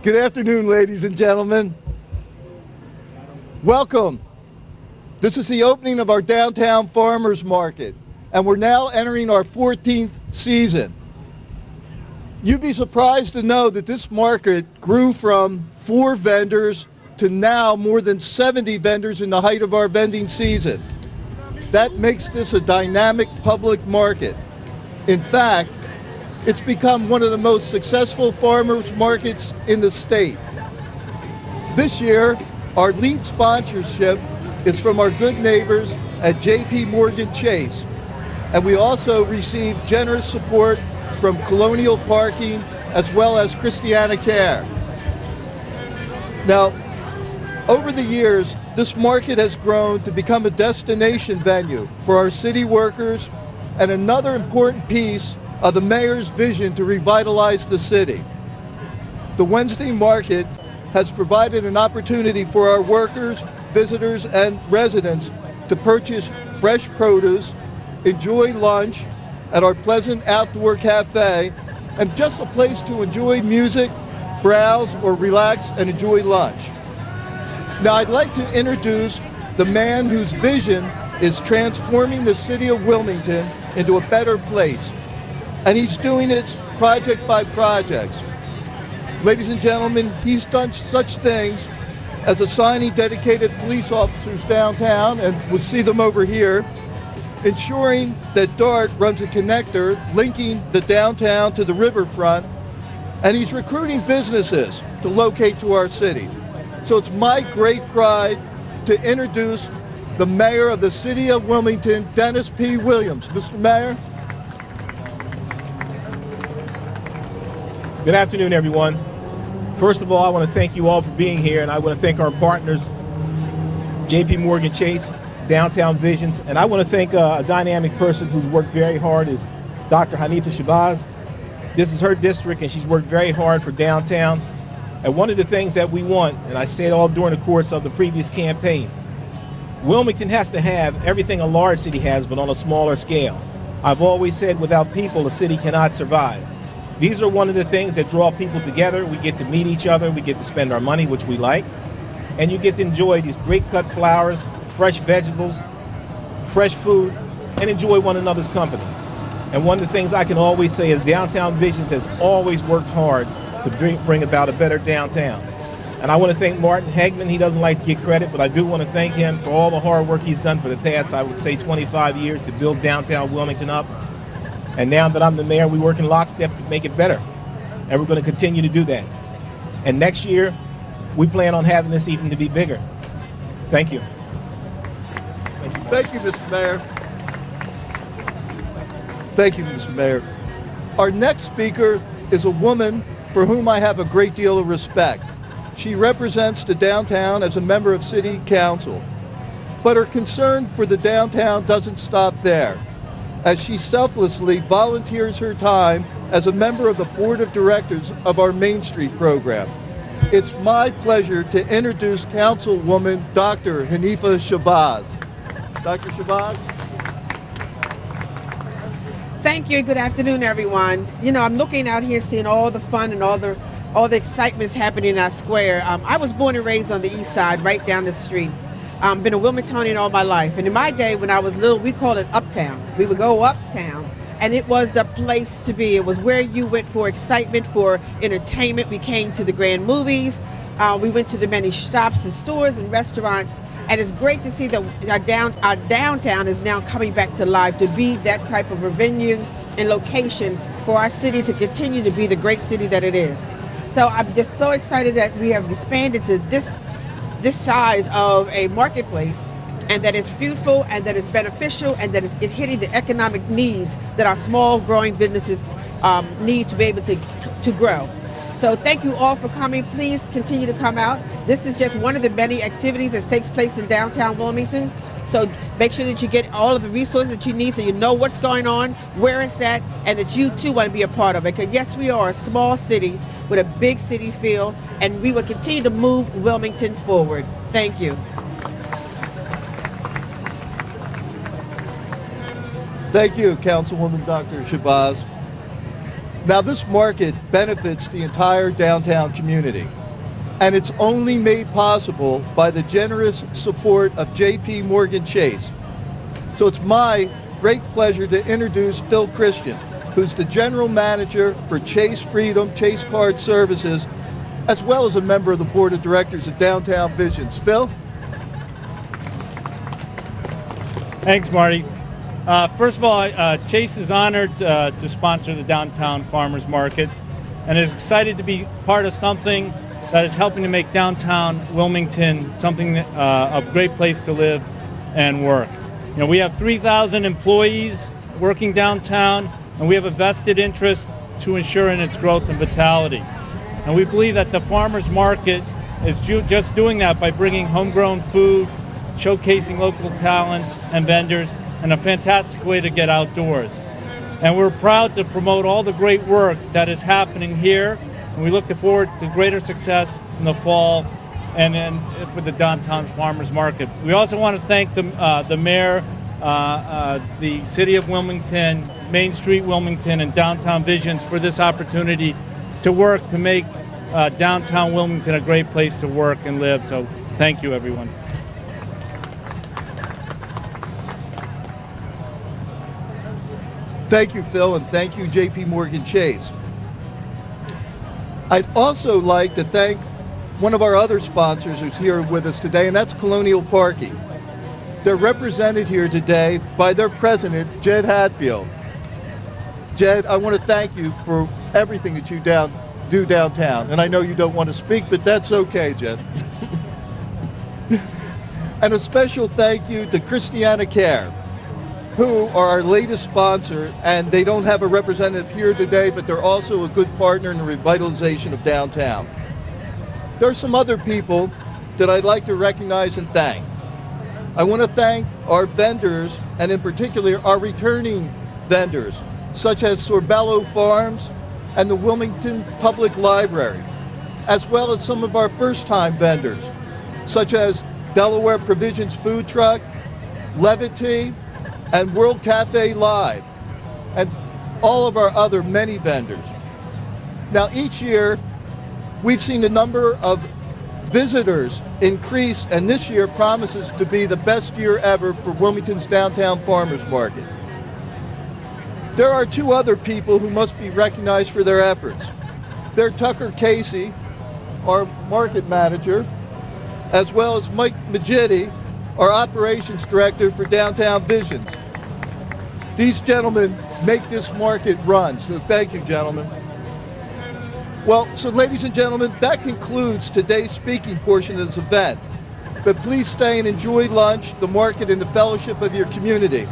Good afternoon, ladies and gentlemen. Welcome. This is the opening of our downtown farmers market, and we're now entering our 14th season. You'd be surprised to know that this market grew from 4 vendors to now more than 70 vendors in the height of our vending season. That makes this a dynamic public market. In fact, it's become one of the most successful farmers markets in the state. This year, our lead sponsorship is from our good neighbors at JP Chase, and we also received generous support from Colonial Parking as well as Christiana Care. Now, over the years, this market has grown to become a destination venue for our city workers and another important piece of the mayor's vision to revitalize the city. The Wednesday market has provided an opportunity for our workers, visitors, and residents to purchase fresh produce, enjoy lunch at our pleasant outdoor cafe, and just a place to enjoy music, browse, or relax and enjoy lunch. Now I'd like to introduce the man whose vision is transforming the city of Wilmington into a better place. And he's doing it project by project. Ladies and gentlemen, he's done such things as assigning dedicated police officers downtown, and we'll see them over here, ensuring that DART runs a connector linking the downtown to the riverfront, and he's recruiting businesses to locate to our city. So it's my great pride to introduce the mayor of the city of Wilmington, Dennis P. Williams. Mr. Mayor. Good afternoon, everyone. First of all, I want to thank you all for being here, and I want to thank our partners, JP Chase, Downtown Visions, and I want to thank a dynamic person who's worked very hard is Dr. Hanifa Shabazz. This is her district, and she's worked very hard for downtown. And one of the things that we want, and I said all during the course of the previous campaign, Wilmington has to have everything a large city has, but on a smaller scale. I've always said without people, a city cannot survive. These are one of the things that draw people together. We get to meet each other, we get to spend our money, which we like, and you get to enjoy these great cut flowers, fresh vegetables, fresh food, and enjoy one another's company. And one of the things I can always say is Downtown Visions has always worked hard to bring about a better downtown. And I want to thank Martin Hegman. He doesn't like to get credit, but I do want to thank him for all the hard work he's done for the past, I would say, 25 years to build downtown Wilmington up. And now that I'm the mayor, we work in lockstep to make it better. And we're going to continue to do that. And next year, we plan on having this even to be bigger. Thank you. Thank you, Mr. Mayor. Thank you, Mr. Mayor. Our next speaker is a woman for whom I have a great deal of respect. She represents the downtown as a member of City Council. But her concern for the downtown doesn't stop there, as she selflessly volunteers her time as a member of the board of directors of our Main Street program. It's my pleasure to introduce Councilwoman Dr. Hanifa Shabazz. Dr. Shabazz? Thank you. Good afternoon, everyone. You know, I'm looking out here seeing all the fun and all the excitement's happening in our square. I was born and raised on the east side, right down the street. Been a Wilmingtonian all my life. And in my day, when I was little, we called it uptown. We would go uptown, and it was the place to be. It was where you went for excitement, for entertainment. We came to the grand movies. We went to the many shops and stores and restaurants. And it's great to see that our downtown is now coming back to life to be that type of a venue and location for our city to continue to be the great city that it is. So I'm just so excited that we have expanded to this size of a marketplace, and that it's fruitful and that it's beneficial and that it's hitting the economic needs that our small growing businesses need to be able to grow. So thank you all for coming. Please continue to come out. This is just one of the many activities that takes place in downtown Wilmington. So make sure that you get all of the resources that you need so you know what's going on, where it's at, and that you too want to be a part of it. Because yes, we are a small city with a big city feel, and we will continue to move Wilmington forward. Thank you. Thank you, Councilwoman Dr. Shabazz. Now, this market benefits the entire downtown community, and it's only made possible by the generous support of J.P. Morgan Chase. So it's my great pleasure to introduce Phil Christian, who's the General Manager for Chase Freedom, Chase Card Services, as well as a member of the Board of Directors of Downtown Visions. Phil? Thanks, Marty. First of all, Chase is honored to sponsor the Downtown Farmers Market and is excited to be part of something that is helping to make downtown Wilmington something a great place to live and work. You know, we have 3,000 employees working downtown, and we have a vested interest to ensure in its growth and vitality. And we believe that the farmers market is just doing that by bringing homegrown food, showcasing local talents and vendors, and a fantastic way to get outdoors. And we're proud to promote all the great work that is happening here, and we look forward to greater success in the fall and then with the downtown farmers market. We also want to thank the mayor, the city of Wilmington, Main Street Wilmington, and Downtown Visions for this opportunity to work to make downtown Wilmington a great place to work and live. So thank you, everyone. Thank you, Phil, and thank you, J.P. Morgan Chase. I'd also like to thank one of our other sponsors who's here with us today, and that's Colonial Parking. They're represented here today by their president, Jed Hatfield. Jed, I want to thank you for everything that you do downtown, and I know you don't want to speak, but that's okay, Jed. And a special thank you to Christiana Care, who are our latest sponsor, and they don't have a representative here today, but they're also a good partner in the revitalization of downtown. There are some other people that I'd like to recognize and thank. I want to thank our vendors, and in particular our returning vendors, such as Sorbello Farms and the Wilmington Public Library, as well as some of our first-time vendors, such as Delaware Provisions Food Truck, Levity, and World Cafe Live, and all of our other many vendors. Now, each year, we've seen the number of visitors increase, and this year promises to be the best year ever for Wilmington's Downtown Farmers Market. There are two other people who must be recognized for their efforts. They're Tucker Casey, our market manager, as well as Mike Magidi, our operations director for Downtown Visions. These gentlemen make this market run, so thank you, gentlemen. Well, so ladies and gentlemen, that concludes today's speaking portion of this event. But please stay and enjoy lunch, the market, and the fellowship of your community.